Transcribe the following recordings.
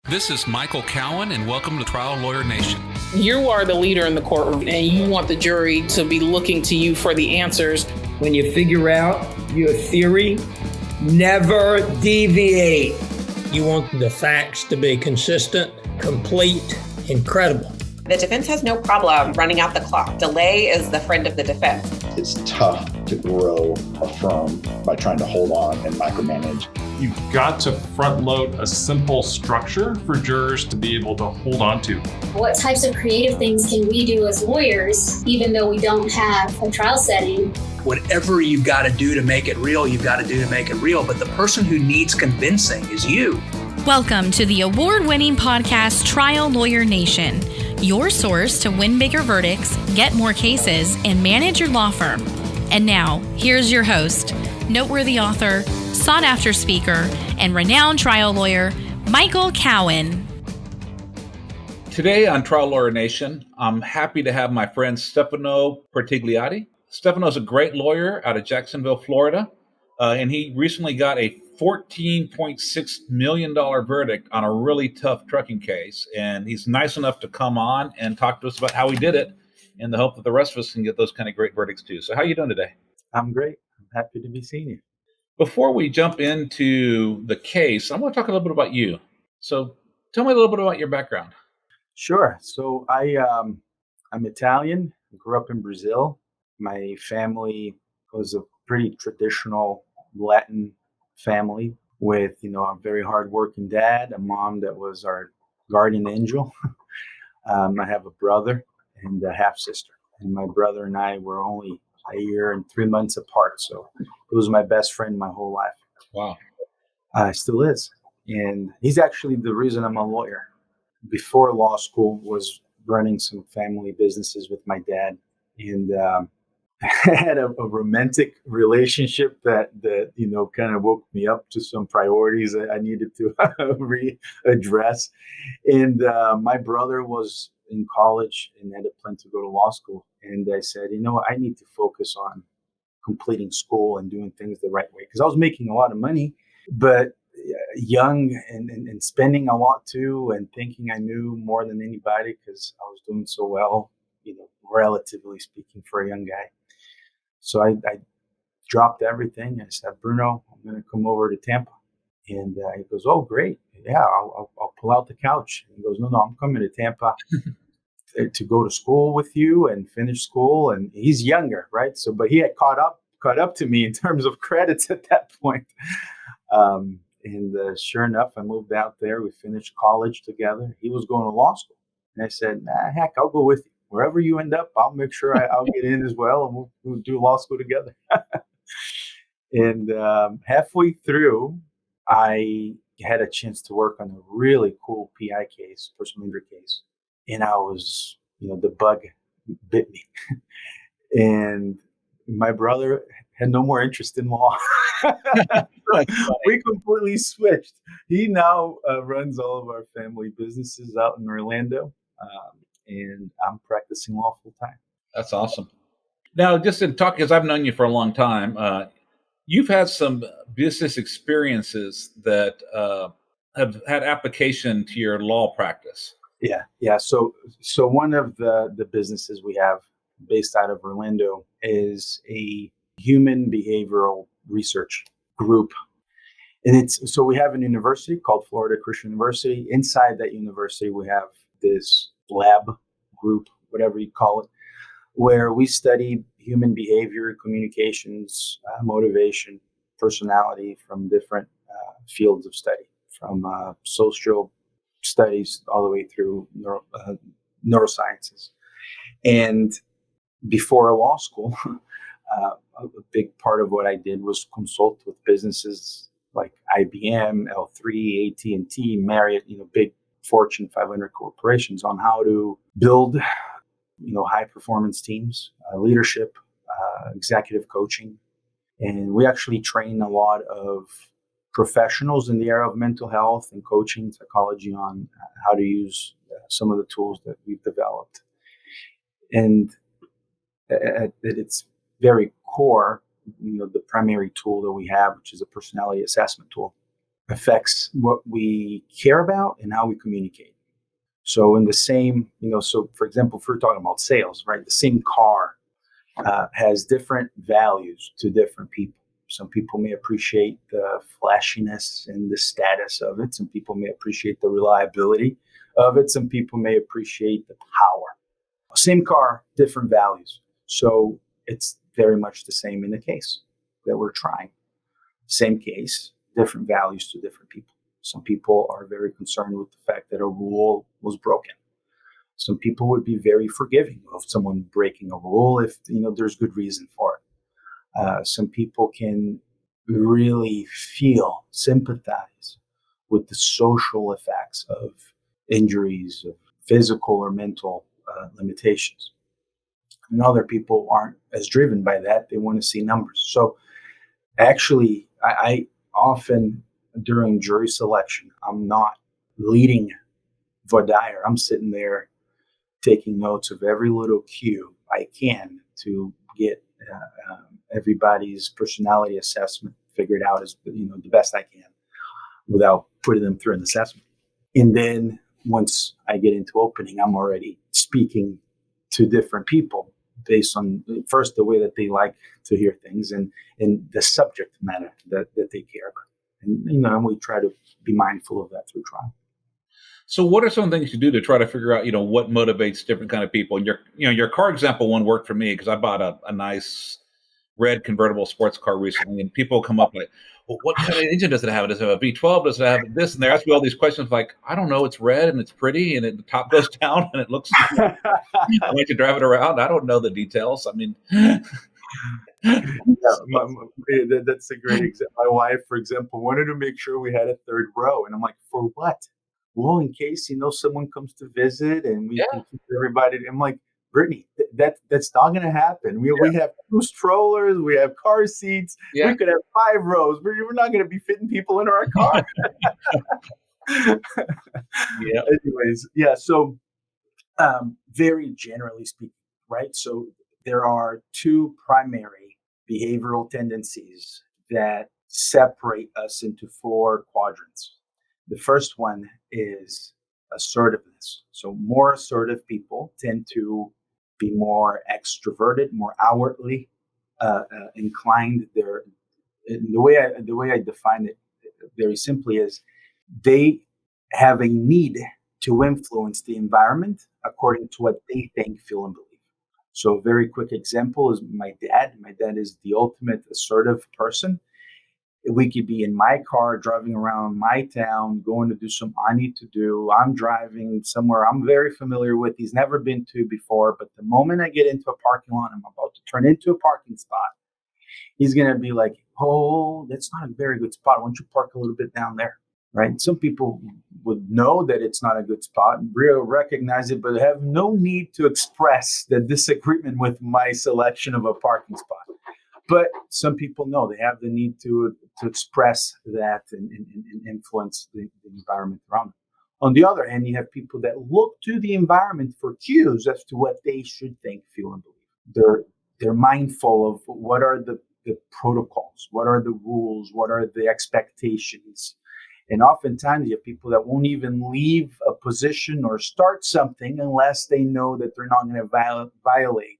This is Michael Cowan, and welcome to Trial Lawyer Nation. You are the leader in the courtroom, and you want the jury to be looking to you for the answers. When you figure out your theory, never deviate. You want the facts to be consistent, complete, and credible. The defense has no problem running out the clock. Delay is the friend of the defense. It's tough to grow a firm by trying to hold on and micromanage. You've got to front load a simple structure for jurors to be able to hold on to. What types of creative things can we do as lawyers, even though we don't have a trial setting? Whatever you've got to do to make it real, you've got to do to make it real. But the person who needs convincing is you. Welcome to the award-winning podcast, Trial Lawyer Nation, your source to win bigger verdicts, get more cases, and manage your law firm. And now, here's your host, noteworthy author, sought-after speaker, and renowned trial lawyer, Michael Cowan. Today on Trial Lawyer Nation, I'm happy to have my friend Stefano Portigliatti. Stefano is a great lawyer out of Jacksonville, Florida, and he recently got a $14.6 million verdict on a really tough trucking case. And he's nice enough to come on and talk to us about how he did it in the hope that the rest of us can get those kind of great verdicts too. So how are you doing today? I'm great. I'm happy to be seeing you. Before we jump into the case, I want to talk a little bit about you. So tell me a little bit about your background. Sure. So I'm Italian, grew up in Brazil. My family was a pretty traditional Latin family with, a very hardworking dad, a mom that was our guardian angel. I have a brother and a half sister, and my brother and I were only a year and 3 months apart. So it was my best friend my whole life. Wow. Still is. And he's actually the reason I'm a lawyer. Before law school was running some family businesses with my dad. And I had a romantic relationship that kind of woke me up to some priorities that I needed to readdress. And my brother was in college and had a plan to go to law school. And I said, I need to focus on completing school and doing things the right way. Because I was making a lot of money, but young and spending a lot too, and thinking I knew more than anybody because I was doing so well, relatively speaking, for a young guy. So I dropped everything. I said, Bruno, I'm going to come over to Tampa. And he goes, oh, great. Yeah, I'll pull out the couch. And he goes, no, I'm coming to Tampa to go to school with you and finish school. And he's younger, right? So, but he had caught up to me in terms of credits at that point. And sure enough, I moved out there. We finished college together. He was going to law school. And I said, heck, I'll go with you. Wherever you end up, I'll make sure I'll get in as well, and we'll do law school together. And halfway through, I had a chance to work on a really cool PI case, personal injury case. And I was, the bug bit me. And my brother had no more interest in law. We completely switched. He now runs all of our family businesses out in Orlando. And I'm practicing law full time. That's awesome. Now, just in talk, because I've known you for a long time, you've had some business experiences that have had application to your law practice. Yeah. So one of the businesses we have based out of Orlando is a human behavioral research group. And so we have a university called Florida Christian University. Inside that university, we have this lab group, whatever you call it, where we study human behavior, communications, motivation, personality from different fields of study, from social studies all the way through neurosciences. And before law school, a big part of what I did was consult with businesses like IBM, L3, AT&T, Marriott, big Fortune 500 corporations on how to build, high performance teams, leadership, executive coaching. And we actually train a lot of professionals in the area of mental health and coaching, psychology on how to use some of the tools that we've developed. And at its very core, the primary tool that we have, which is a personality assessment tool, affects what we care about and how we communicate. So in the same, so for example, if we're talking about sales, right, the same car has different values to different people. Some people may appreciate the flashiness and the status of it. Some people may appreciate the reliability of it. Some people may appreciate the power. Same car, different values. So it's very much the same in the case that we're trying. Same case, different values to different people. Some people are very concerned with the fact that a rule was broken. Some people would be very forgiving of someone breaking a rule if there's good reason for it. Some people can really sympathize with the social effects of injuries, of physical or mental limitations. And other people aren't as driven by that. They want to see numbers. So actually, I often, during jury selection, I'm not leading voir dire. I'm sitting there taking notes of every little cue I can to get everybody's personality assessment figured out as the best I can without putting them through an assessment. And then once I get into opening, I'm already speaking to different people based on first the way that they like to hear things and the subject matter that they care about. And we try to be mindful of that through trial. So what are some things you do to try to figure out, what motivates different kind of people? And your car example one worked for me because I bought a nice red convertible sports car recently, and people come up like, well, what kind of engine does it have? Does it have a V12? Does it have this? And they ask me all these questions like, I don't know. It's red and it's pretty and the top goes down and it looks I like to drive it around. I don't know the details. I mean, that's a great example. My wife, for example, wanted to make sure we had a third row. And I'm like, for what? Well, in case, someone comes to visit and we can keep everybody. I'm like, Brittany, that's not going to happen. We have 2 strollers. We have car seats. Yeah. We could have 5 rows. We're not going to be fitting people into our car. Anyways, so very generally speaking, right? So there are 2 primary behavioral tendencies that separate us into 4 quadrants. The first one is assertiveness. So more assertive people tend to be more extroverted, more outwardly inclined. The way I define it very simply is they have a need to influence the environment according to what they think, feel, and believe. So a very quick example is my dad. My dad is the ultimate assertive person. We could be in my car driving around my town, going to do something I need to do. I'm driving somewhere I'm very familiar with. He's never been to before. But the moment I get into a parking lot, I'm about to turn into a parking spot. He's going to be like, oh, that's not a very good spot. Why don't you park a little bit down there? Right? Some people would know that it's not a good spot and recognize it, but have no need to express the disagreement with my selection of a parking spot. But some people know they have the need to express that and influence the environment around them. On the other hand, you have people that look to the environment for cues as to what they should think, feel, and believe. They're mindful of what are the protocols, what are the rules, what are the expectations. And oftentimes you have people that won't even leave a position or start something unless they know that they're not going to violate,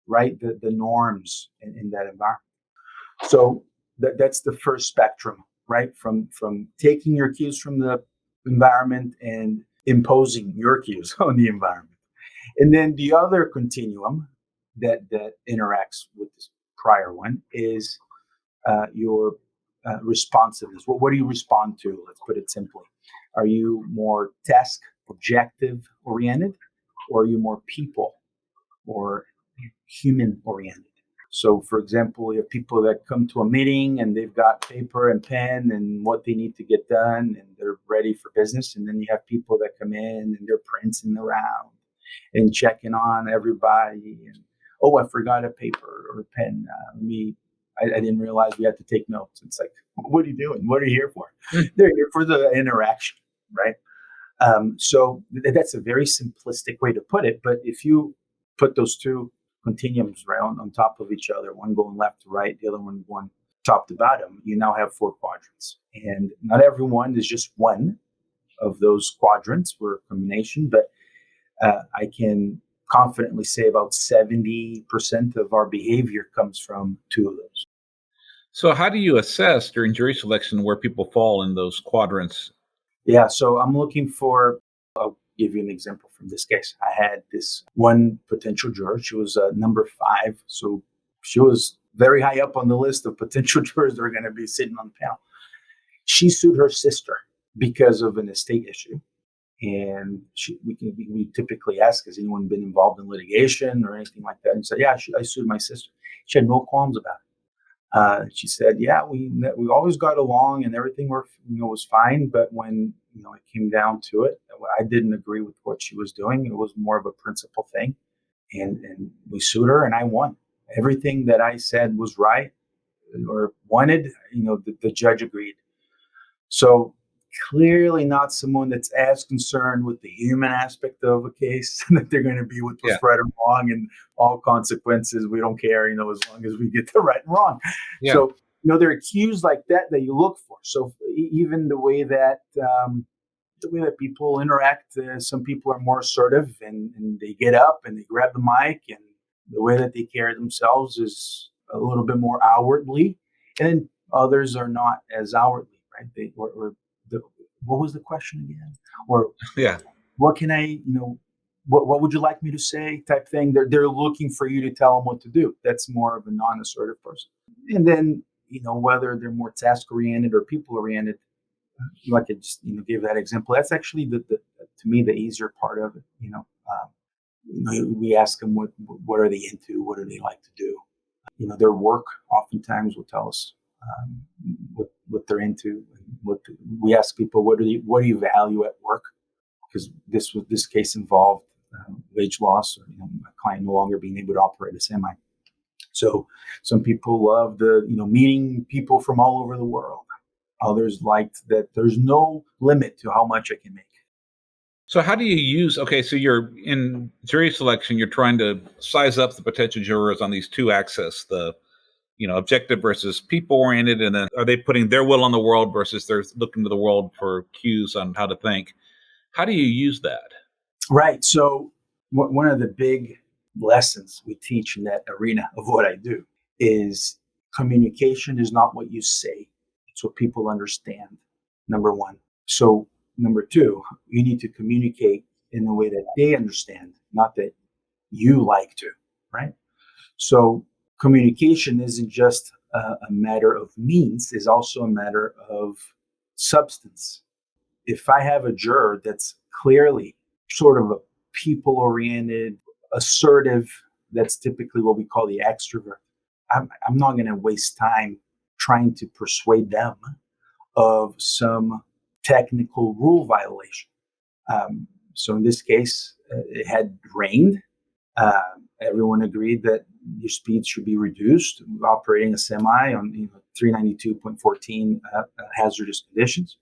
right, the norms in that environment. So that's the first spectrum, right, from taking your cues from the environment and imposing your cues on the environment. And then the other continuum that interacts with this prior one is your responsiveness. What do you respond to? Let's put it simply. Are you more task objective oriented, or are you more people or human oriented? So, for example, you have people that come to a meeting and they've got paper and pen and what they need to get done and they're ready for business. And then you have people that come in and they're prancing around and checking on everybody. And, oh, I forgot a paper or a pen. I didn't realize we had to take notes. It's like, what are you doing? What are you here for? They're here for the interaction, right? So that's a very simplistic way to put it. But if you put those 2 continuums right on top of each other, one going left to right, the other one going top to bottom, you now have 4 quadrants. And not everyone is just one of those quadrants. We're a combination, but I can confidently say about 70% of our behavior comes from 2 of those. So how do you assess during jury selection where people fall in those quadrants? Yeah, so I'm looking for, I'll give you an example from this case. I had this one potential juror. She was number 5. So she was very high up on the list of potential jurors that are going to be sitting on the panel. She sued her sister because of an estate issue. And we typically ask, has anyone been involved in litigation or anything like that? And she said, yeah, I sued my sister. She had no qualms about it. She said, yeah, we always got along and everything was fine. But when it came down to it, I didn't agree with what she was doing. It was more of a principle thing. And we sued her and I won. Everything that I said was right or wanted, the judge agreed. So clearly not someone that's as concerned with the human aspect of a case that they're going to be with what's right or wrong and all consequences. We don't care, as long as we get the right and wrong. Yeah. So, there are cues like that you look for. So even the way that people interact, some people are more assertive and they get up and they grab the mic, and the way that they carry themselves is a little bit more outwardly, and then others are not as outwardly, right? What was the question again? Or what can I, what would you like me to say type thing? They're looking for you to tell them what to do. That's more of a non-assertive person. And then, whether they're more task-oriented or people-oriented, like I just, gave that example. That's actually to me, the easier part of it. We ask them what are they into? What do they like to do? Their work oftentimes will tell us what they're into. We ask people, what do you value at work? Because this case involved wage loss, or my client no longer being able to operate a semi. So some people love meeting people from all over the world. Others liked that there's no limit to how much I can make. So how do you use, so you're in jury selection, you're trying to size up the potential jurors on these 2 axes, the objective versus people-oriented, and then are they putting their will on the world versus they're looking to the world for cues on how to think? How do you use that? Right. So one of the big lessons we teach in that arena of what I do is communication is not what you say. It's what people understand, number 1. So number 2, you need to communicate in a way that they understand, not that you like to, right? So communication isn't just a matter of means, it's also a matter of substance. If I have a juror that's clearly sort of a people-oriented, assertive, that's typically what we call the extrovert, I'm not going to waste time trying to persuade them of some technical rule violation. So in this case, it had rained. Everyone agreed that your speed should be reduced. Operating a semi on 392.14 hazardous conditions.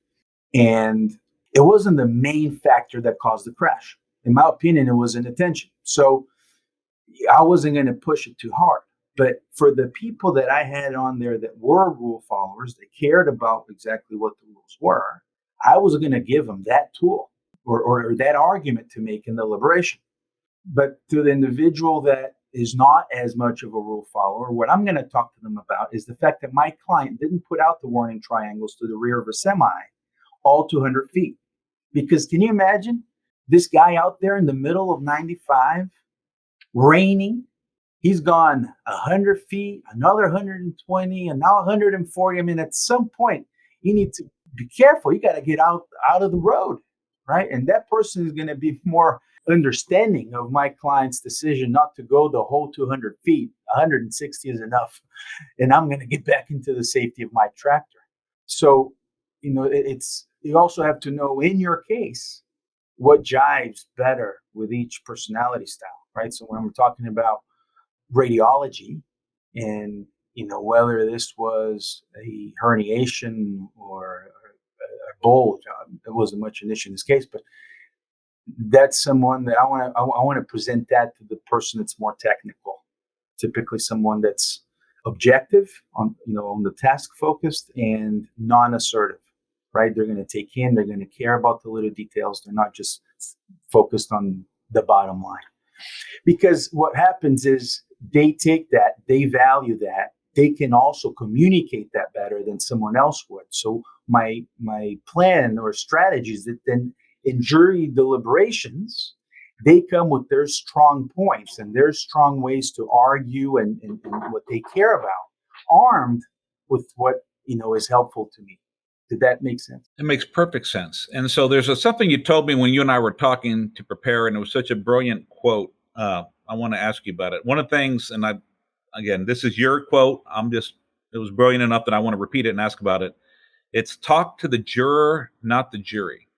And it wasn't the main factor that caused the crash. In my opinion, it was inattention. So I wasn't going to push it too hard. But for the people that I had on there that were rule followers, that cared about exactly what the rules were, I was going to give them that tool or that argument to make in the deliberation. But to the individual that is not as much of a rule follower, what I'm going to talk to them about is the fact that my client didn't put out the warning triangles to the rear of a semi all 200 feet. Because can you imagine this guy out there in the middle of 95, raining? He's gone 100 feet, another 120, and now 140. I mean, at some point, you need to be careful. You got to get out of the road, right? And that person is going to be more understanding of my client's decision not to go the whole 200 feet. 160 is enough, and I'm going to get back into the safety of my tractor. So, you also have to know in your case what jives better with each personality style, right? So when we're talking about radiology and whether this was a herniation or a bulge, it wasn't much an issue in this case, but that's someone that I want to present that to the person that's more technical, typically someone that's objective, on the task focused, and non-assertive. Right? They're going to take in. They're going to care about the little details. They're not just focused on the bottom line. Because what happens is they take that, they value that, they can also communicate that better than someone else would. So my plan or strategy is that then in jury deliberations, they come with their strong points and their strong ways to argue and what they care about, armed with what is helpful to me. Did that make sense? It makes perfect sense. And so there's something you told me when you and I were talking to prepare, and it was such a brilliant quote. I want to ask you about it. One of the things, and again, this is your quote. It was brilliant enough that I want to repeat it and ask about it. It's talk to the juror, not the jury.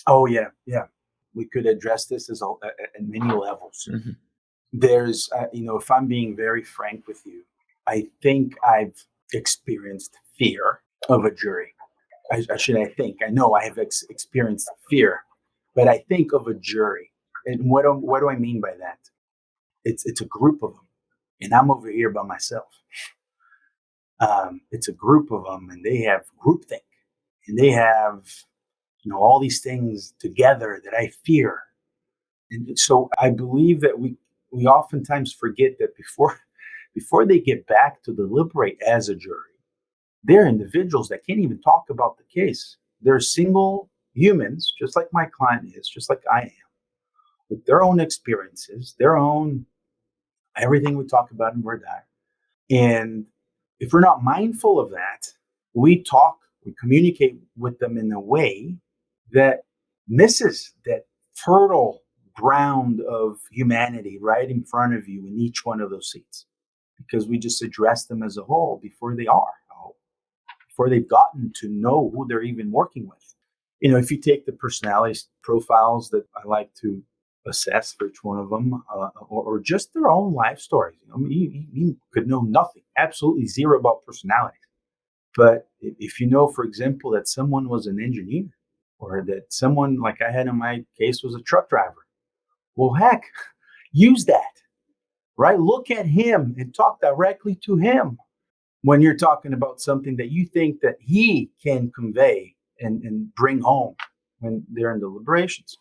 Oh, yeah. Yeah. We could address this at many levels. Mm-hmm. There's, if I'm being very frank with you, I think I've experienced fear of a jury. I know I have experienced fear, but I think of a jury. And what do I mean by that? It's a group of them, and I'm over here by myself. It's a group of them, and they have groupthink, and they have, all these things together that I fear. And so I believe that we oftentimes forget that before they get back to deliberate as a jury, they're individuals that can't even talk about the case. They're single humans, just like my client is, just like I am, with their own experiences, their own everything we talk about in Word Diary. And if we're not mindful of that, we communicate with them in a way that misses that fertile ground of humanity right in front of you in each one of those seats, because we just address them as a whole before they've gotten to know who they're even working with. If you take the personality profiles that I like to assess for each one of them, or just their own life stories, you could know nothing, absolutely zero about personalities. But if you know, for example, that someone was an engineer, or that someone like I had in my case was a truck driver, well, heck, use that, right? Look at him and talk directly to him when you're talking about something that you think that he can convey and bring home when they're in deliberations.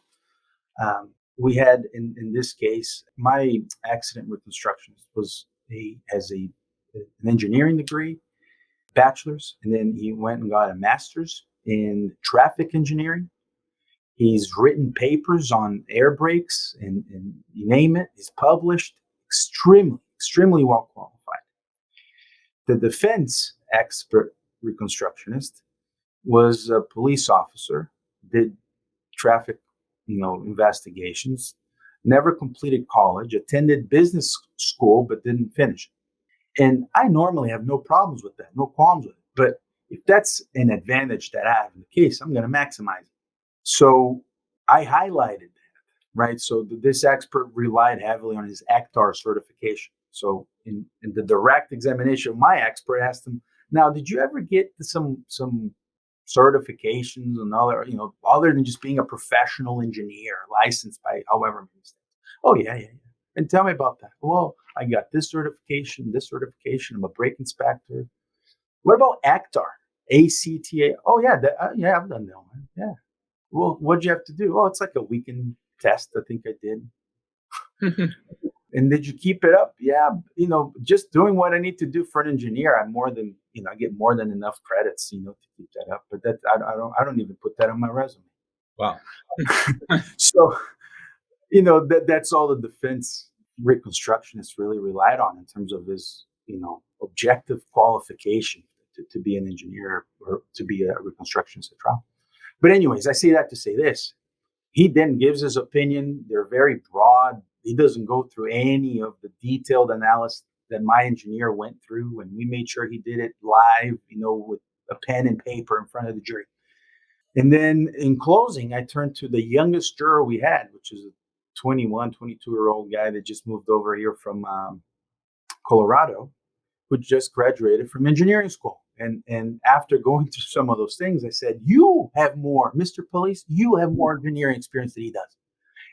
We had in this case, my accident reconstructionist has an engineering degree, bachelor's, and then he went and got a master's in traffic engineering. He's written papers on air brakes and you name it. He's published, extremely well qualified. The defense expert reconstructionist was a police officer, did traffic, investigations, never completed college, attended business school, but didn't finish it. And I normally have no problems with that, no qualms with it. But if that's an advantage that I have in the case, I'm going to maximize it. So I highlighted that, right? So this expert relied heavily on his ACTAR certification. So in the direct examination, my expert asked him, now, did you ever get some certifications and other than just being a professional engineer, licensed by however many states? Oh, yeah. And tell me about that. Well, I got this certification. I'm a brake inspector. What about ACTAR? ACTA? Oh, yeah. I've done that one. Yeah. Well, what'd you have to do? Oh, it's like a weekend test. I think I did. And did you keep it up? Yeah. Just doing what I need to do for an engineer, I get more than enough credits, to keep that up. But that I don't even put that on my resume. Wow. So, that's all the defense reconstructionist really relied on in terms of his, objective qualification to be an engineer or to be a reconstructionist at trial. But anyways, I say that to say this. He then gives his opinion. They're very broad. He doesn't go through any of the detailed analysis that my engineer went through, and we made sure he did it live, with a pen and paper in front of the jury. And then in closing, I turned to the youngest juror we had, which is a 21, 22-year-old guy that just moved over here from Colorado, who just graduated from engineering school. And after going through some of those things, I said, you have more, Mr. Police, you have more engineering experience than he does.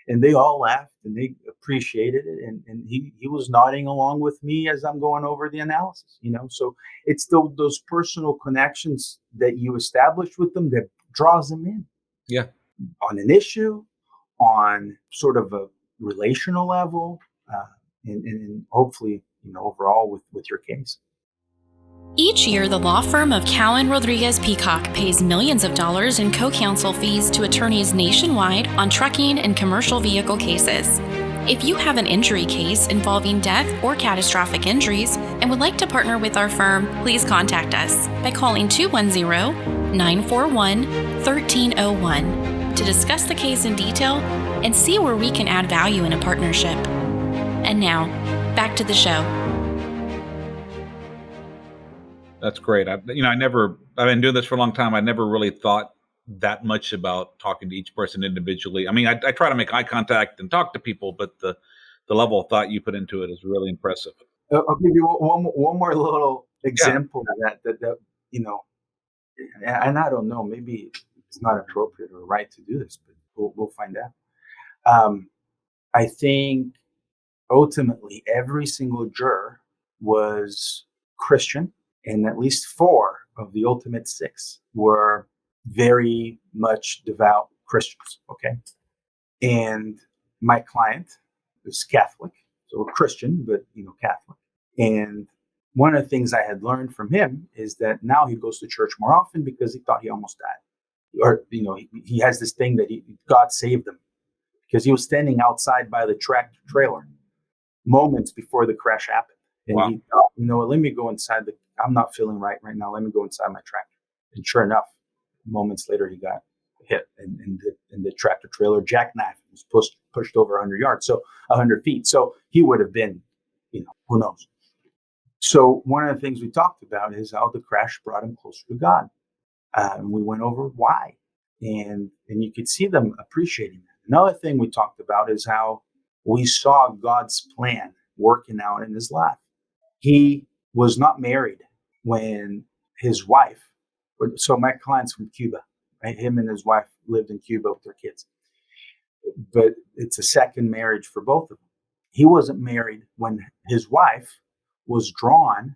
And they all laughed and they appreciated it. And he was nodding along with me as I'm going over the analysis, So it's those personal connections that you establish with them that draws them in. Yeah. On an issue, on sort of a relational level, and hopefully, overall with your case. Each year, the law firm of Cowan Rodriguez Peacock pays millions of dollars in co-counsel fees to attorneys nationwide on trucking and commercial vehicle cases. If you have an injury case involving death or catastrophic injuries and would like to partner with our firm, please contact us by calling 210-941-1301 to discuss the case in detail and see where we can add value in a partnership. And now, back to the show. That's great. I've been doing this for a long time. I never really thought that much about talking to each person individually. I mean, I try to make eye contact and talk to people, but the level of thought you put into it is really impressive. I'll give you one more little example of that, and I don't know, maybe it's not appropriate or right to do this, but we'll find out. I think ultimately every single juror was Christian, and at least 4 of the ultimate 6 were very much devout Christians. Okay. And my client is Catholic, so a Christian, but, Catholic. And one of the things I had learned from him is that now he goes to church more often because he thought he almost died. Or, he has this thing that God saved him because he was standing outside by the tractor trailer moments before the crash happened. And wow. He thought, let me go inside I'm not feeling right now. Let me go inside my tractor. And sure enough, moments later, he got hit and the tractor trailer jackknife was pushed over 100 yards, so 100 feet. So he would have been, who knows? So one of the things we talked about is how the crash brought him closer to God. And we went over why. And you could see them appreciating that. Another thing we talked about is how we saw God's plan working out in his life. He was not married when his wife, so my client's from Cuba, right? Him and his wife lived in Cuba with their kids. But it's a second marriage for both of them. He wasn't married when his wife was drawn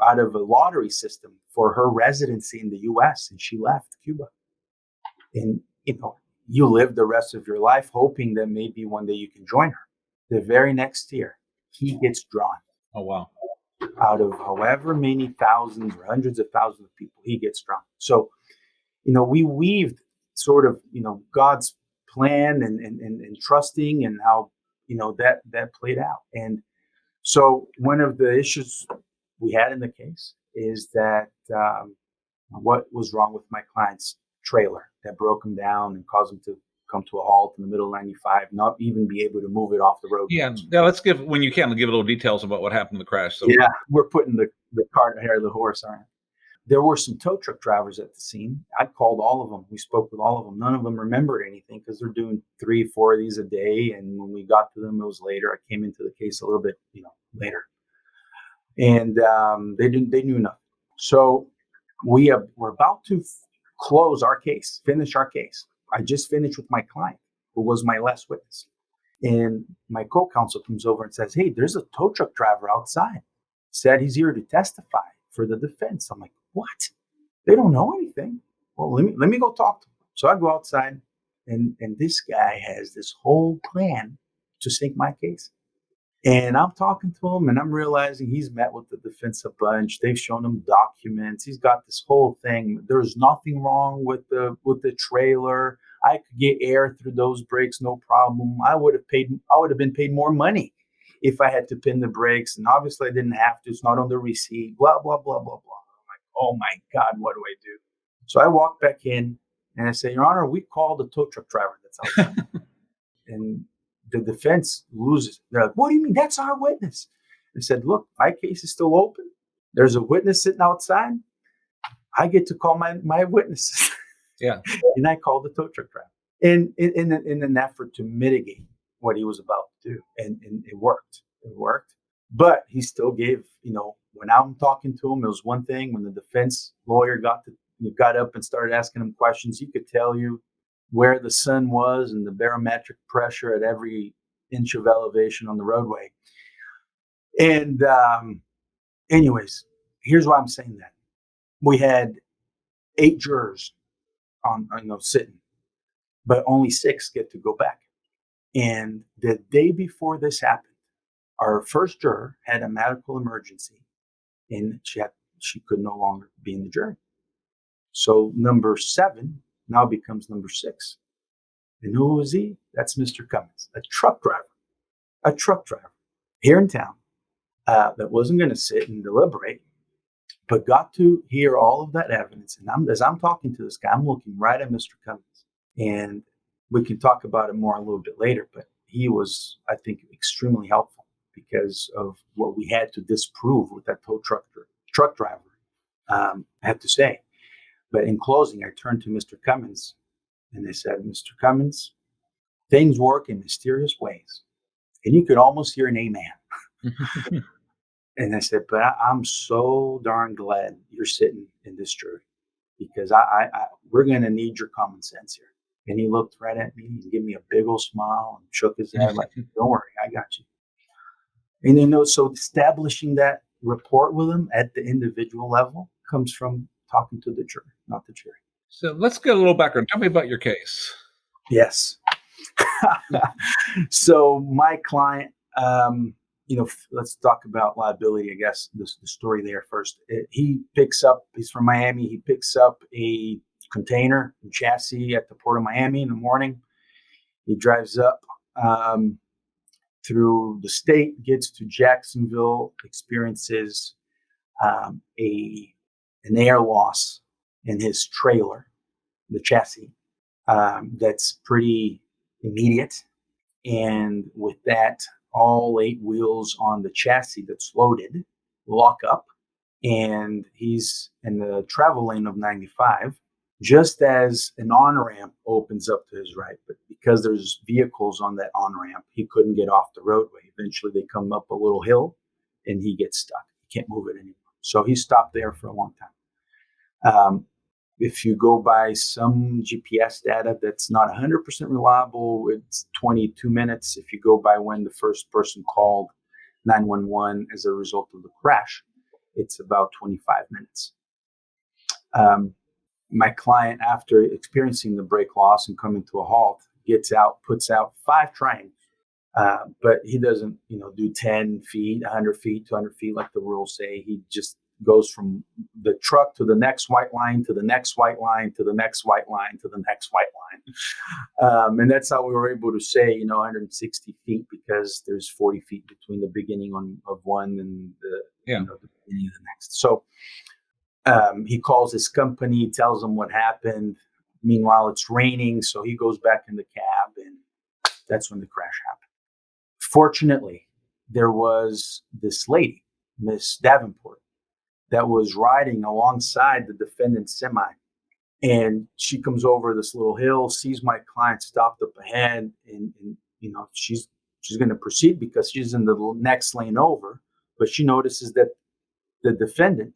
out of a lottery system for her residency in the U.S. and she left Cuba. And, you live the rest of your life hoping that maybe one day you can join her. The very next year, he gets drawn. Oh, wow. Out of however many thousands or hundreds of thousands of people, he gets drawn. So, we weaved sort of, God's plan and trusting and how, that played out. And so one of the issues we had in the case is that what was wrong with my client's trailer that broke him down and caused him to come to a halt in the middle of 95, not even be able to move it off the road. Yeah, let's give, when you can, give a little details about what happened in the crash. So. Yeah, we're putting the cart ahead of the horse, aren't we? There were some tow truck drivers at the scene. I called all of them. We spoke with all of them. None of them remembered anything because they're doing 3-4 of these a day. And when we got to them, it was later. I came into the case a little bit, later. And they knew nothing. So we're about to close our case, finish our case. I just finished with my client, who was my last witness. And my co-counsel comes over and says, hey, there's a tow truck driver outside. Said he's here to testify for the defense. I'm like, what? They don't know anything. Well, let me go talk to him. So I go outside, and this guy has this whole plan to sink my case. And I'm talking to him, and I'm realizing he's met with the defense a bunch. They've shown him documents. He's got this whole thing. There's nothing wrong with the trailer. I could get air through those brakes, no problem. I would have been paid more money if I had to pin the brakes. And obviously I didn't have to. It's not on the receipt, blah, blah, blah, blah, blah. I'm like, oh my God, what do I do? So I walk back in and I say, Your Honor, we called the tow truck driver that's outside. And the defense loses. They're like, what do you mean? That's our witness. I said, look, my case is still open. There's a witness sitting outside. I get to call my witnesses. Yeah. And I called the tow truck driver in an effort to mitigate what he was about to do. And it worked. It worked. But he still gave, when I'm talking to him, it was one thing. When the defense lawyer got up and started asking him questions, he could tell you where the sun was and the barometric pressure at every inch of elevation on the roadway. And anyways, here's why I'm saying that. We had 8 jurors on sitting, but only 6 get to go back. And the day before this happened, our first juror had a medical emergency, and she could no longer be in the jury. So number 7 now becomes number 6. And who was he? That's Mr. Cummins, a truck driver here in town that wasn't going to sit and deliberate, but got to hear all of that evidence. And as I'm talking to this guy, I'm looking right at Mr. Cummins. And we can talk about it more a little bit later, but he was, I think, extremely helpful because of what we had to disprove with that tow truck driver, I have to say. But in closing, I turned to Mr. Cummins and I said, Mr. Cummins, things work in mysterious ways. And you could almost hear an amen. And I said, but I'm so darn glad you're sitting in this jury because we're going to need your common sense here. And he looked right at me and gave me a big old smile and shook his head like, don't worry, I got you. And, so establishing that rapport with him at the individual level comes from talking to the jury, not the jury. So let's get a little background. Tell me about your case. Yes. So my client, let's talk about liability, I guess, the story there first. He's from Miami. He picks up a container and chassis at the Port of Miami in the morning. He drives up through the state, gets to Jacksonville, experiences an air loss in his trailer, the chassis. That's pretty immediate. And with that, all 8 wheels on the chassis that's loaded lock up. And he's in the travel lane of 95, just as an on-ramp opens up to his right. But because there's vehicles on that on-ramp, he couldn't get off the roadway. Eventually, they come up a little hill, and he gets stuck. He can't move it anymore. So he stopped there for a long time. If you go by some GPS data that's not 100% reliable, it's 22 minutes. If you go by when the first person called 911 as a result of the crash, it's about 25 minutes. My client, after experiencing the brake loss and coming to a halt, gets out, puts out 5 triangles. But he doesn't, do 10 feet, 100 feet, 200 feet like the rules say. He just goes from the truck to the next white line, to the next white line, to the next white line, to the next white line. And that's how we were able to say, 160 feet, because there's 40 feet between the beginning of one and the beginning of the next. So he calls his company, tells them what happened. Meanwhile, it's raining, so he goes back in the cab, and that's when the crash happened. Fortunately, there was this lady, Miss Davenport, that was riding alongside the defendant's semi. And she comes over this little hill, sees my client stopped up ahead, and she's going to proceed because she's in the next lane over. But she notices that the defendant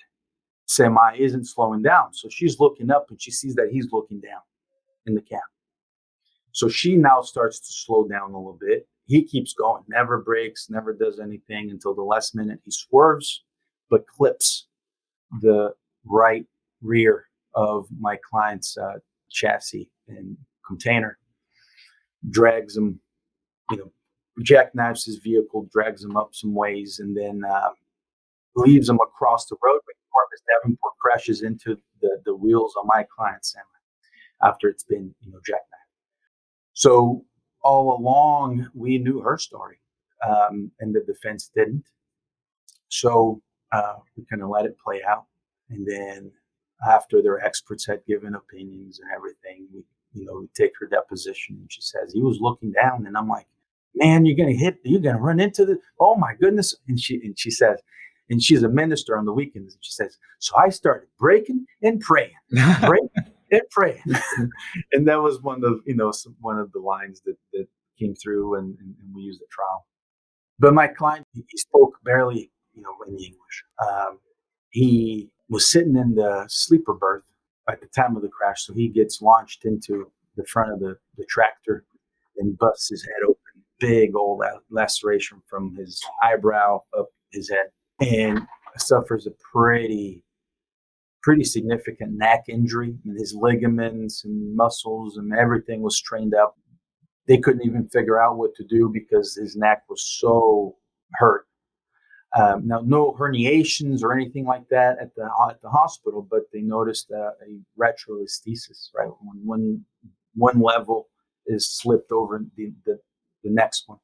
semi isn't slowing down. So she's looking up and she sees that he's looking down in the cab. So she now starts to slow down a little bit. He keeps going, never brakes, never does anything until the last minute. He swerves, but clips the right rear of my client's chassis and container, drags him, jackknifes his vehicle, drags him up some ways, and then leaves him across the roadway before Miss Davenport crashes into the wheels on my client's semi after it's been, jackknifed. So all along, we knew her story, and the defense didn't. So we kind of let it play out. And then after their experts had given opinions and everything, we take her deposition, and she says, he was looking down. And I'm like, man, you're going to run into the, oh my goodness. And she says, and she's a minister on the weekends. And she says, so I started breaking and praying, and praying. And that was one of the lines that came through and we used at trial. But my client, he spoke barely, any English. He was sitting in the sleeper berth at the time of the crash. So he gets launched into the front of the tractor and busts his head open. Big old laceration from his eyebrow up his head, and suffers a pretty significant neck injury. And his ligaments and muscles and everything was strained up. They couldn't even figure out what to do because his neck was so hurt. Now, no herniations or anything like that at the hospital, but they noticed a retrolisthesis, right? When one level is slipped over the next one.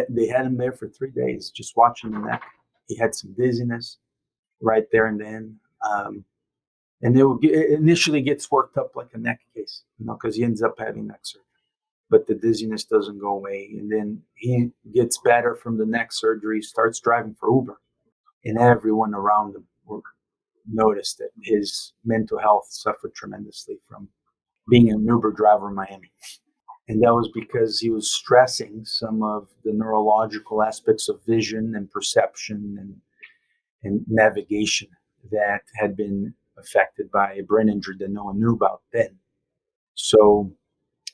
They had him there for 3 days, just watching the neck. He had some dizziness right there and then. And it initially gets worked up like a neck case, because he ends up having neck surgery. But the dizziness doesn't go away. And then he gets better from the neck surgery, starts driving for Uber. And everyone around him noticed that his mental health suffered tremendously from being an Uber driver in Miami. And that was because he was stressing some of the neurological aspects of vision and perception and navigation that had been affected by a brain injury that no one knew about then. So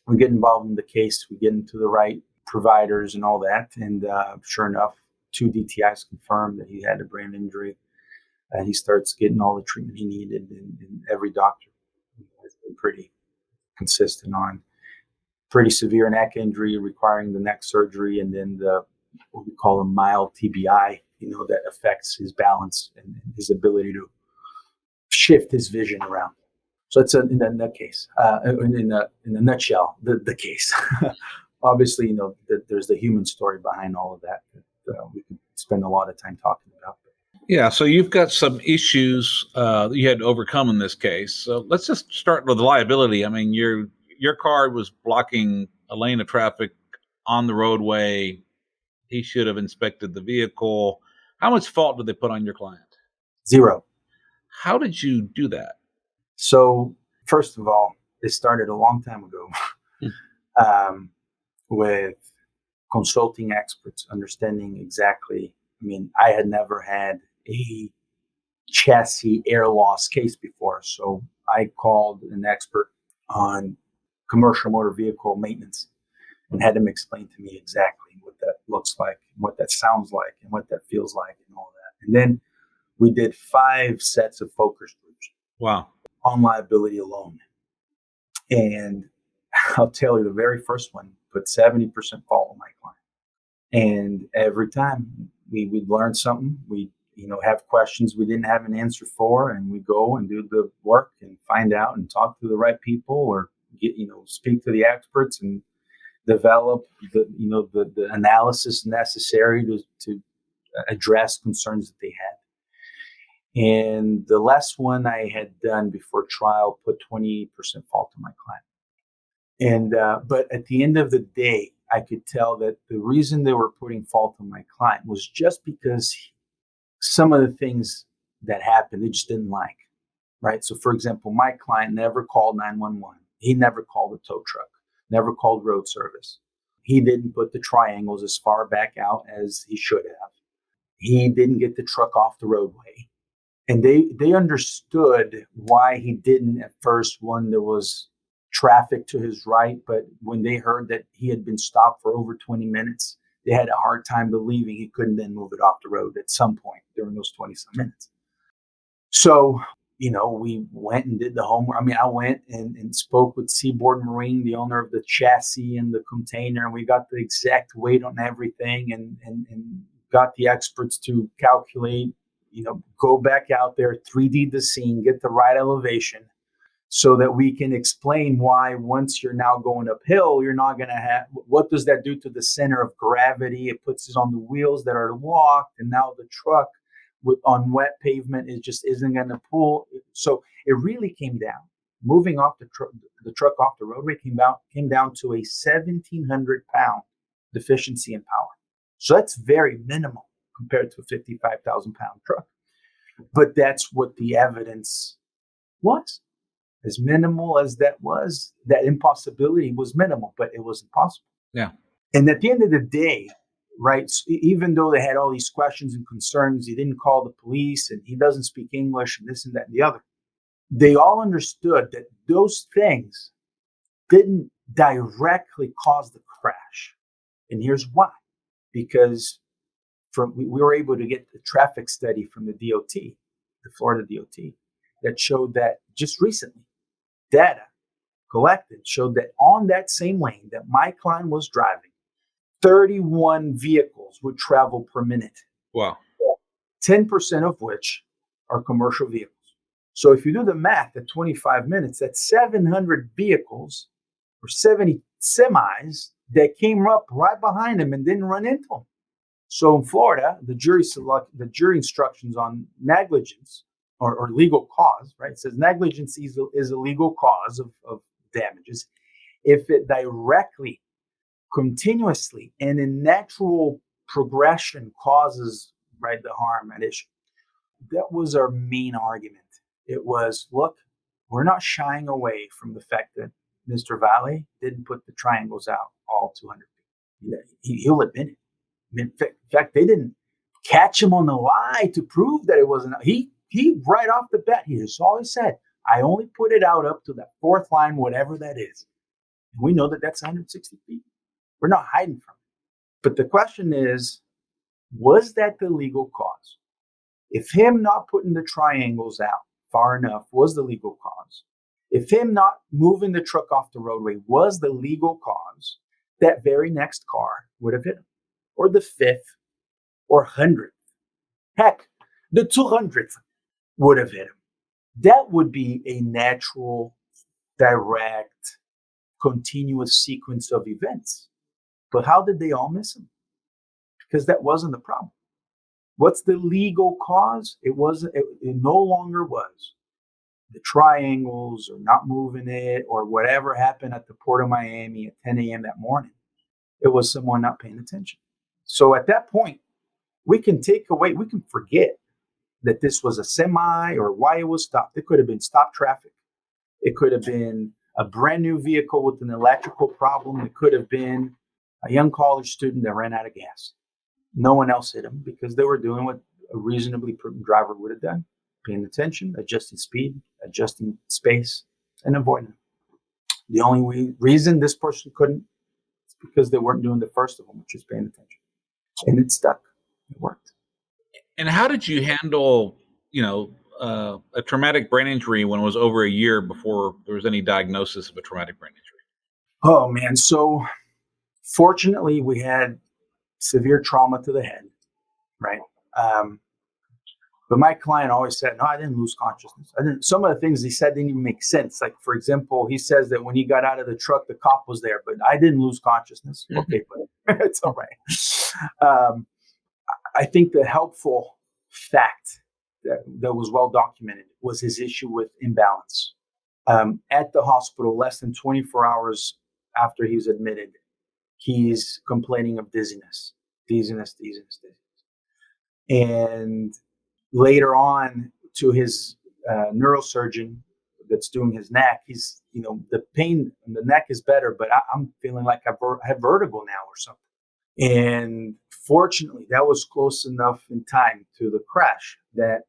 we get involved in the case, we get into the right providers and all that. And sure enough, 2 DTIs confirmed that he had a brain injury. And he starts getting all the treatment he needed. And every doctor has been pretty consistent on pretty severe neck injury requiring the neck surgery, and then what we call a mild TBI, that affects his balance and his ability to shift his vision around. So that's in that case, in a nutshell, the case. Obviously, there's the human story behind all of that we can spend a lot of time talking about. Yeah, so you've got some issues that you had to overcome in this case. So let's just start with the liability. I mean, your car was blocking a lane of traffic on the roadway. He should have inspected the vehicle. How much fault did they put on your client? 0. How did you do that? So, first of all, it started a long time ago with consulting experts, understanding exactly. I mean, I had never had a chassis air loss case before. So I called an expert on commercial motor vehicle maintenance and had him explain to me exactly what that looks like, and what that sounds like, and what that feels like, and all that. And then we did 5 sets of focus groups. Wow. On liability alone. And I'll tell you, the very first one put 70% fault on my client. And every time we'd learn something, we have questions we didn't have an answer for, and we go and do the work and find out and talk to the right people, or speak to the experts and develop the analysis necessary to address concerns that they had. And the last one I had done before trial put 20% fault on my client. And but at the end of the day, I could tell that the reason they were putting fault on my client was just because some of the things that happened they just didn't like, right? So, for example, my client never called 911. He never called a tow truck, never called road service. He didn't put the triangles as far back out as he should have. He didn't get the truck off the roadway. And they understood why he didn't at first when there was traffic to his right. But when they heard that he had been stopped for over 20 minutes, they had a hard time believing he couldn't then move it off the road at some point during those 20-some minutes. So, we went and did the homework. I mean, I went and spoke with Seaboard Marine, the owner of the chassis and the container, and we got the exact weight on everything and got the experts to calculate, go back out there, 3D the scene, get the right elevation so that we can explain why once you're now going uphill, you're not going to have, what does that do to the center of gravity? It puts us on the wheels that are locked, and now the truck on wet pavement isn't going to pull. So it really came down. Moving off the truck off the roadway came down to a 1,700-pound deficiency in power. So that's very minimal compared to a 55,000-pound truck. But that's what the evidence was. As minimal as that was, that impossibility was minimal, but it was impossible. Yeah. And at the end of the day, right, even though they had all these questions and concerns, he didn't call the police and he doesn't speak English and this and that and the other. They all understood that those things didn't directly cause the crash. And here's why. Because we were able to get a traffic study from the DOT, the Florida DOT, that showed that just recently, data collected showed that on that same lane that my client was driving, 31 vehicles would travel per minute. Wow. 10% of which are commercial vehicles. So if you do the math at 25 minutes, that's 700 vehicles or 70 semis that came up right behind him and didn't run into him. So in Florida, the jury instructions on negligence or legal cause, right? It says negligence is a legal cause of damages if it directly, continuously, and in natural progression causes, right, the harm at issue. That was our main argument. It was, look, we're not shying away from the fact that Mr. Valle didn't put the triangles out all 200 feet. He'll admit it. In fact, they didn't catch him on the lie to prove that it wasn't. He right off the bat, he just always said, I only put it out up to that fourth line, whatever that is. And we know that that's 160 feet. We're not hiding from it. But the question is, was that the legal cause? If him not putting the triangles out far enough was the legal cause, if him not moving the truck off the roadway was the legal cause, that very next car would have hit him. Or the 5th or 100th. Heck, the 200th would have hit him. That would be a natural, direct, continuous sequence of events. But how did they all miss him? Because that wasn't the problem. What's the legal cause? It wasn't. It no longer was the triangles or not moving it or whatever happened at the Port of Miami at 10 a.m. that morning. It was someone not paying attention. So at that point, we can forget that this was a semi or why it was stopped. It could have been stop traffic. It could have been a brand new vehicle with an electrical problem. It could have been a young college student that ran out of gas. No one else hit them because they were doing what a reasonably prudent driver would have done, paying attention, adjusting speed, adjusting space, and avoiding. The only reason this person couldn't is because they weren't doing the first of them, which is paying attention. And it stuck. It worked. And how did you handle, a traumatic brain injury when it was over a year before there was any diagnosis of a traumatic brain injury? Oh, man. So fortunately, we had severe trauma to the head, right? But my client always said, no, I didn't lose consciousness. Some of the things he said didn't even make sense. Like, for example, he says that when he got out of the truck, the cop was there, but I didn't lose consciousness. Mm-hmm. Okay, but it's all right. I think the helpful fact that was well documented was his issue with imbalance. At the hospital, less than 24 hours after he was admitted, he's complaining of dizziness. And later on, to his neurosurgeon that's doing his neck, he's, the pain in the neck is better, but I'm feeling like I have vertigo now or something. And fortunately, that was close enough in time to the crash that,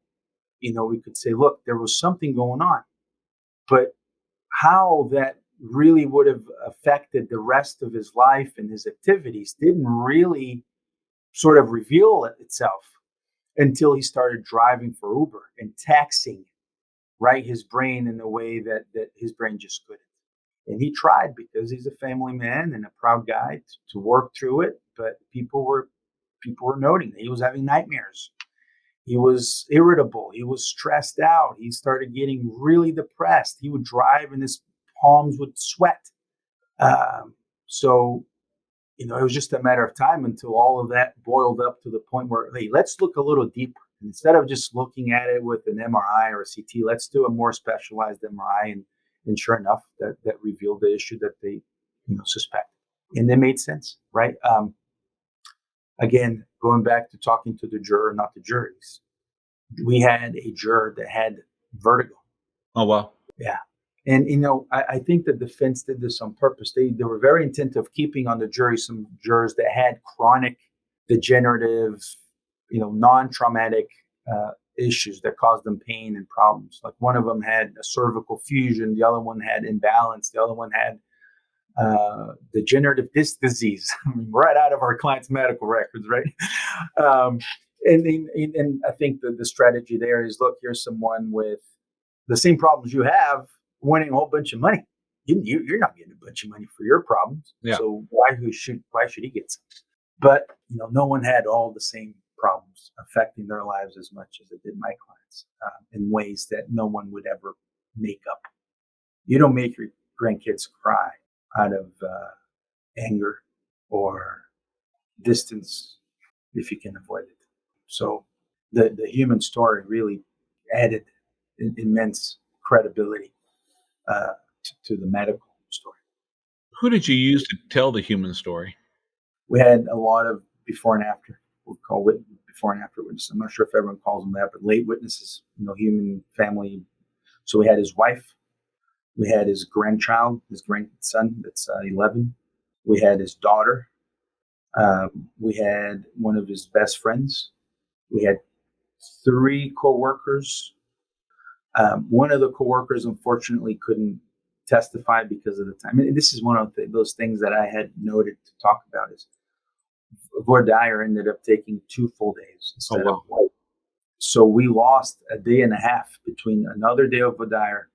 we could say, look, there was something going on. But how that really would have affected the rest of his life and his activities didn't really sort of reveal itself until he started driving for Uber and taxing, right, his brain in a way that his brain just couldn't. And he tried because he's a family man and a proud guy to work through it. But people were noting that he was having nightmares. He was irritable. He was stressed out. He started getting really depressed. He would drive and his palms would sweat. So it was just a matter of time until all of that boiled up to the point where, hey, let's look a little deeper. Instead of just looking at it with an MRI or a CT, let's do a more specialized MRI. And sure enough, that revealed the issue that they, suspected. And it made sense, right? Again, going back to talking to the juror, not the juries. We had a juror that had vertigo. Oh, wow. Yeah. And, I think the defense did this on purpose. They were very intent of keeping on the jury some jurors that had chronic, degenerative, non-traumatic issues that caused them pain and problems. Like one of them had a cervical fusion. The other one had imbalance. The other one had degenerative disc disease, right out of our clients' medical records, right? And I think the strategy there is, look, here's someone with the same problems you have, winning a whole bunch of money. You're not getting a bunch of money for your problems, so why should he get some? But no one had all the same problems affecting their lives as much as it did my clients, in ways that no one would ever make up. You don't make your grandkids cry out of anger or distance if you can avoid it. So the human story really added immense credibility to the medical story. Who did you use to tell the human story? We had a lot of before and after. We'll call it before and after witnesses. I'm not sure if everyone calls them that, but late witnesses, human family. So we had his wife. We had his grandchild, his grandson that's 11. We had his daughter. We had one of his best friends. We had 3 coworkers. One of the coworkers, unfortunately, couldn't testify because of the time. And this is one of those things that I had noted to talk about is voir dire ended up taking 2 full days instead of 1. So we lost a day and a half between another day of voir dire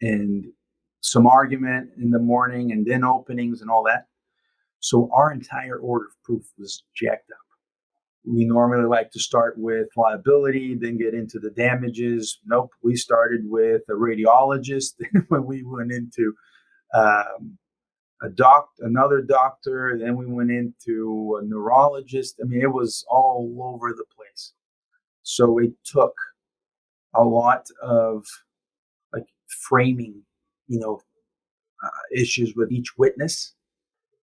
and some argument in the morning and then openings and all that. So our entire order of proof was jacked up. We normally like to start with liability, then get into the damages. Nope, we started with a radiologist when we went into another doctor, then we went into a neurologist. I mean, it was all over the place. So it took a lot of framing, issues with each witness,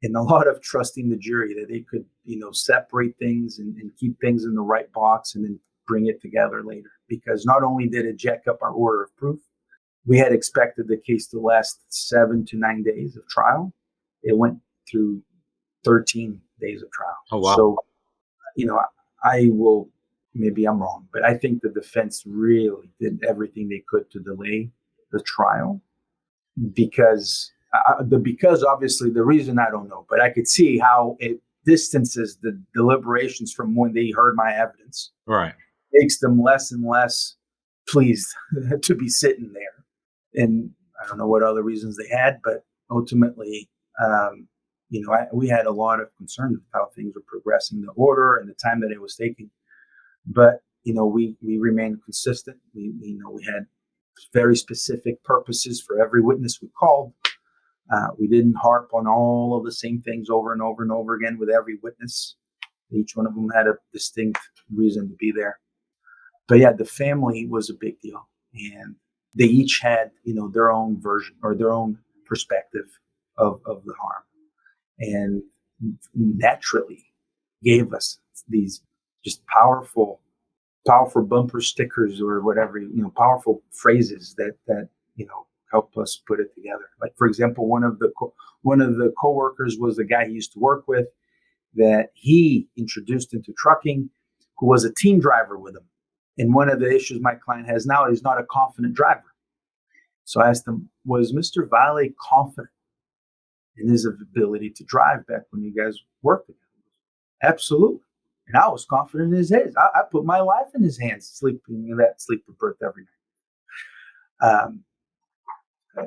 and a lot of trusting the jury that they could, separate things and keep things in the right box and then bring it together later. Because not only did it jack up our order of proof, we had expected the case to last 7 to 9 days of trial. It went through 13 days of trial. Oh, wow. So, maybe I'm wrong, but I think the defense really did everything they could to delay the trial because obviously the reason I don't know, but I could see how it distances the deliberations from when they heard my evidence. Right. Makes them less and less pleased to be sitting there. And I don't know what other reasons they had, but ultimately, we had a lot of concerns with how things were progressing, the order and the time that it was taking. But, we remained consistent. We had very specific purposes for every witness we called. We didn't harp on all of the same things over and over and over again with every witness. Each one of them had a distinct reason to be there. But yeah, the family was a big deal. And they each had, their own version or their own perspective of the harm. And naturally gave us these just powerful bumper stickers or whatever, powerful phrases that help us put it together. Like, for example, one of the coworkers was the guy he used to work with that he introduced into trucking, who was a team driver with him. And one of the issues my client has now is not a confident driver. So I asked him, was Mr. Vale confident in his ability to drive back when you guys worked together? Absolutely. And I was confident in his hands. I put my life in his hands, sleeping in that sleeper berth every night.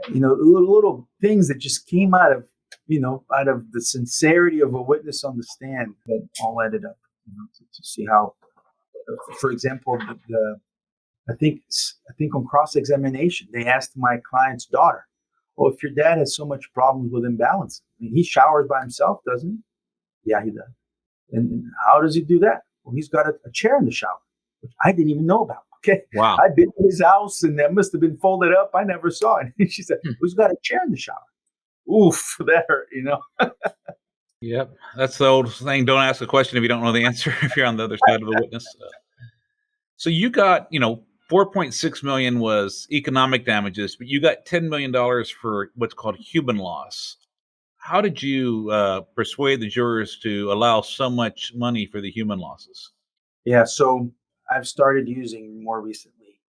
Little things that just came out of the sincerity of a witness on the stand that all added up. To see how, for example, I think on cross-examination, they asked my client's daughter, "Oh, if your dad has so much problems with imbalance, he showers by himself, doesn't he?" "Yeah, he does." "And how does he do that?" "Well, he's got a chair in the shower," which I didn't even know about. Okay. Wow. I've been to his house and that must have been folded up. I never saw it. She said, "Well, he's got a chair in the shower." Oof, that hurt, Yep. That's the old saying, don't ask a question if you don't know the answer, if you're on the other side of the witness. So you got, $4.6 million was economic damages, but you got $10 million for what's called human loss. How did you persuade the jurors to allow so much money for the human losses? Yeah, so I've started using more recently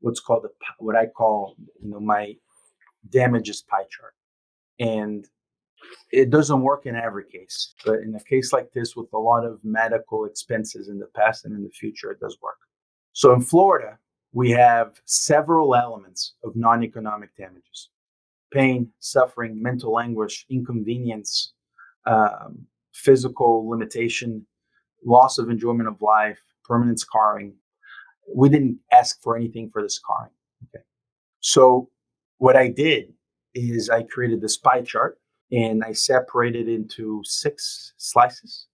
what I call my damages pie chart. And It doesn't work in every case, but in a case like this with a lot of medical expenses in the past and in the future, it does work. So in Florida, we have several elements of non-economic damages: pain, suffering, mental anguish, inconvenience, physical limitation, loss of enjoyment of life, permanent scarring. We didn't ask for anything for the scarring. Okay. So what I did is I created this pie chart and I separated into 6 slices.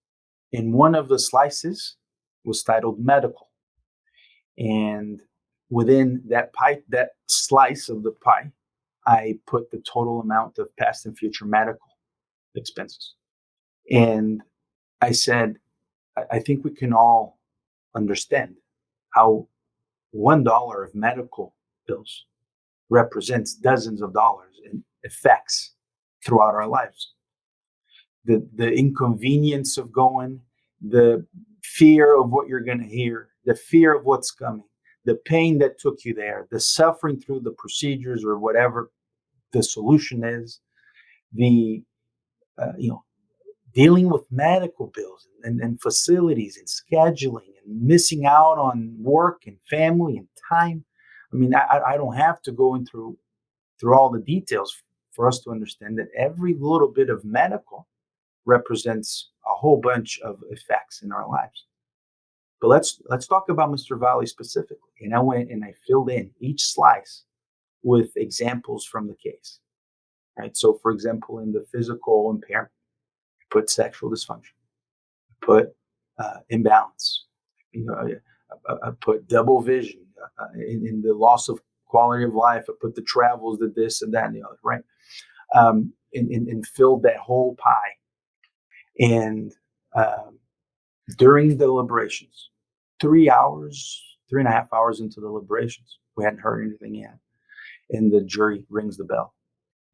And one of the slices was titled medical. And within that slice of the pie, I put the total amount of past and future medical expenses. And I said, I think we can all understand how $1 of medical bills represents dozens of dollars in effects throughout our lives. The inconvenience of going, the fear of what you're going to hear, the fear of what's coming, the pain that took you there, the suffering through the procedures or whatever the solution is, the dealing with medical bills and facilities and scheduling and missing out on work and family and time. I mean, I don't have to go through all the details for us to understand that every little bit of medical represents a whole bunch of effects in our lives. But let's talk about Mr. Valley specifically. And I went and I filled in each slice with examples from the case. Right. So, for example, in the physical impairment, I put sexual dysfunction, I put imbalance. I put double vision. In the loss of quality of life, I put the travels, the this and that and the other. Right. And filled that whole pie. And during the deliberations, 3.5 hours into the deliberations, we hadn't heard anything yet. And the jury rings the bell.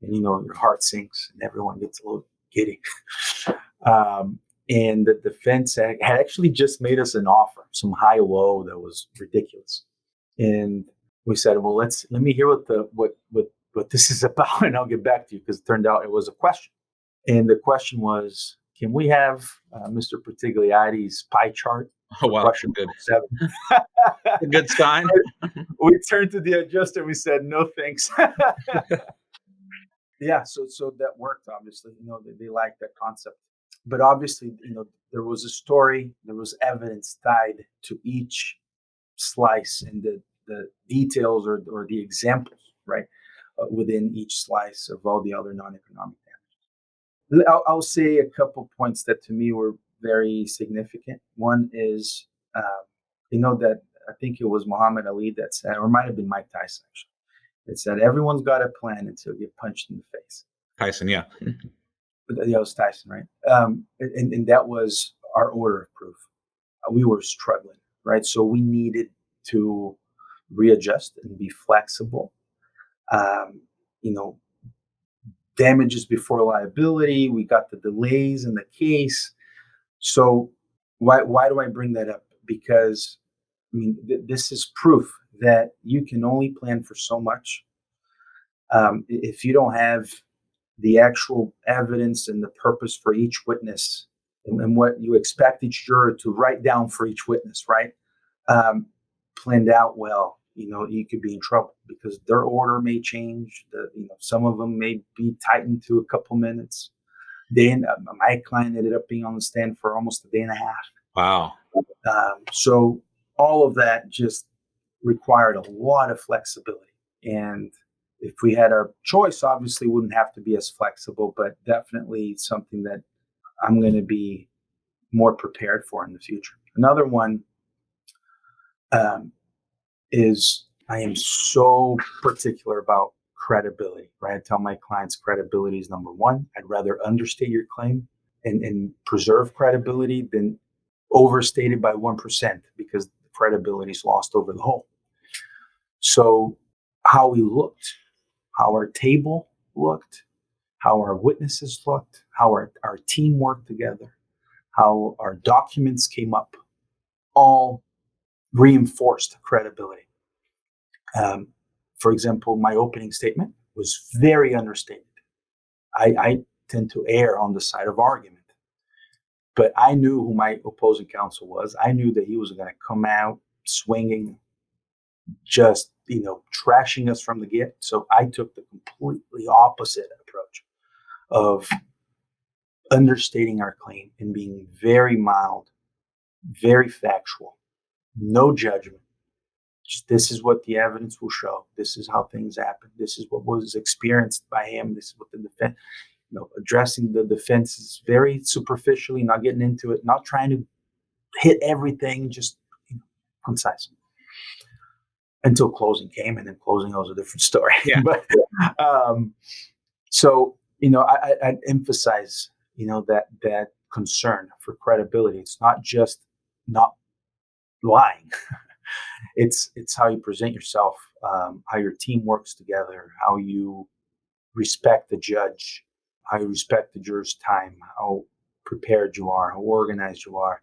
And, your heart sinks and everyone gets a little giddy. And the defense had actually just made us an offer, some high-low that was ridiculous. And we said, well, let me hear what this is about, and I'll get back to you, because it turned out it was a question. And the question was, can we have Mr. Portigliatti's pie chart? Oh, wow. Question Good. 7. A good sign. We turned to the adjuster. We said, no, thanks. Yeah, so that worked, obviously. They liked that concept. But obviously, there was a story, there was evidence tied to each slice and the details or the examples, right, within each slice of all the other non-economic damages. I'll say a couple points that to me were very significant. One is, that I think it was Muhammad Ali that said, or it might have been Mike Tyson, actually. It said, everyone's got a plan until you get punched in the face. Tyson, yeah. Yeah, it was Tyson, right? And that was our order of proof. We were struggling, right? So we needed to readjust and be flexible. Damages before liability. We got the delays in the case. So why do I bring that up? Because, this is proof that you can only plan for so much. If you don't have the actual evidence and the purpose for each witness and what you expect each juror to write down for each witness, right? Planned out well, you could be in trouble because their order may change. Some of them may be tightened to a couple minutes. My client ended up being on the stand for almost a day and a half. Wow. So all of that just required a lot of flexibility. And if we had our choice, obviously wouldn't have to be as flexible, but definitely something that I'm going to be more prepared for in the future. Another one is I am so particular about credibility, right? I tell my clients credibility is number one. I'd rather understate your claim and preserve credibility than overstate it by 1% because the credibility is lost over the whole. So how we looked, how our table looked, how our witnesses looked, how our team worked together, how our documents came up, all reinforced credibility. For example, my opening statement was very understated. I tend to err on the side of argument. But I knew who my opposing counsel was. I knew that he was going to come out swinging, just, trashing us from the get. So I took the completely opposite approach of understating our claim and being very mild, very factual, no judgment. This is what the evidence will show. This is how things happen. This is what was experienced by him. This is what the defense, addressing the defense is very superficially, not getting into it, not trying to hit everything, just concise. Until closing came, and then closing was a different story. Yeah. But so I emphasize that concern for credibility. It's not just not lying. It's how you present yourself, how your team works together, how you respect the judge, how you respect the juror's time, how prepared you are, how organized you are,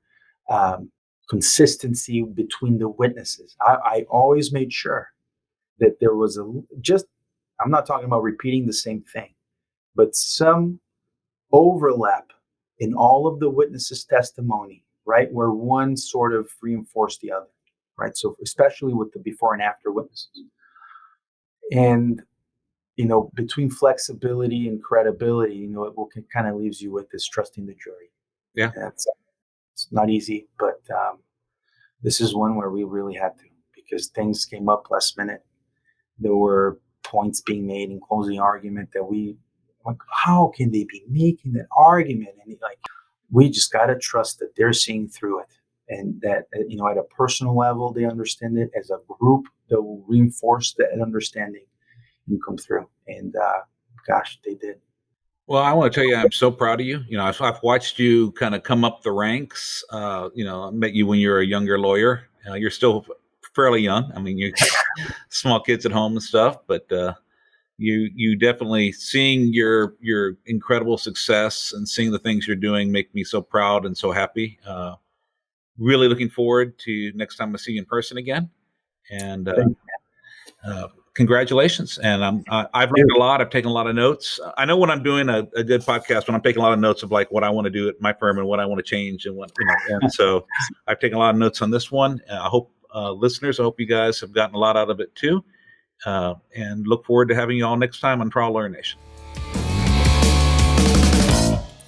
consistency between the witnesses. I always made sure that there was I'm not talking about repeating the same thing, but some overlap in all of the witnesses' testimony, right? Where one sort of reinforced the other, right? So especially with the before and after witnesses. And, between flexibility and credibility, it kind of leaves you with this trusting the jury. Yeah. It's not easy, but this is one where we really had to, because things came up last minute. There were points being made in closing argument that how can they be making that argument? And we just got to trust that they're seeing through it, and that, at a personal level, they understand it. As a group, they will reinforce that understanding and come through. And gosh, they did. Well, I want to tell you, I'm so proud of you. I've watched you kind of come up the ranks. I met you when you were a younger lawyer. You're still fairly young. I mean, you got small kids at home and stuff, but you definitely, seeing your incredible success and seeing the things you're doing make me so proud and so happy. Really looking forward to next time I see you in person again. And congratulations. And I've learned a lot. I've taken a lot of notes. I know when I'm doing a good podcast, when I'm taking a lot of notes of what I want to do at my firm and what I want to change and and so I've taken a lot of notes on this one. I hope listeners, I hope you guys have gotten a lot out of it too. And look forward to having you all next time on Trial Lawyer Nation.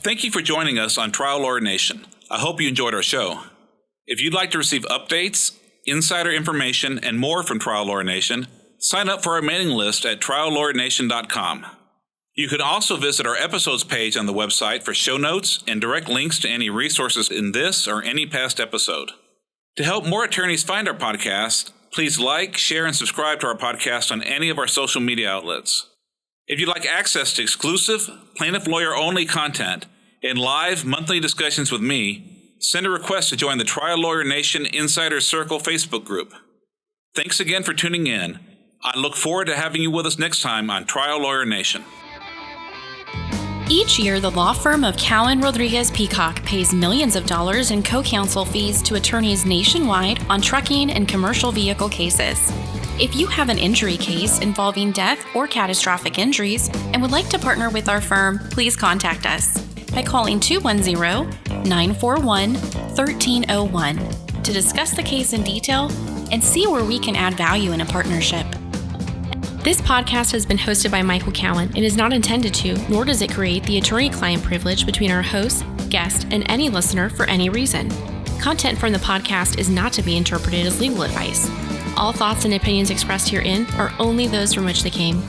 Thank you for joining us on Trial Lawyer Nation. I hope you enjoyed our show. If you'd like to receive updates, insider information, and more from Trial Lawyer Nation, sign up for our mailing list at triallawyernation.com. You can also visit our episodes page on the website for show notes and direct links to any resources in this or any past episode. To help more attorneys find our podcast, please like, share, and subscribe to our podcast on any of our social media outlets. If you'd like access to exclusive, plaintiff lawyer-only content and live monthly discussions with me, send a request to join the Trial Lawyer Nation Insider Circle Facebook group. Thanks again for tuning in. I look forward to having you with us next time on Trial Lawyer Nation. Each year, the law firm of Cowan Rodriguez Peacock pays millions of dollars in co-counsel fees to attorneys nationwide on trucking and commercial vehicle cases. If you have an injury case involving death or catastrophic injuries and would like to partner with our firm, please contact us by calling 210-941-1301 to discuss the case in detail and see where we can add value in a partnership. This podcast has been hosted by Michael Cowan and is not intended to, nor does it create the attorney-client privilege between our host, guest, and any listener for any reason. Content from the podcast is not to be interpreted as legal advice. All thoughts and opinions expressed herein are only those from which they came.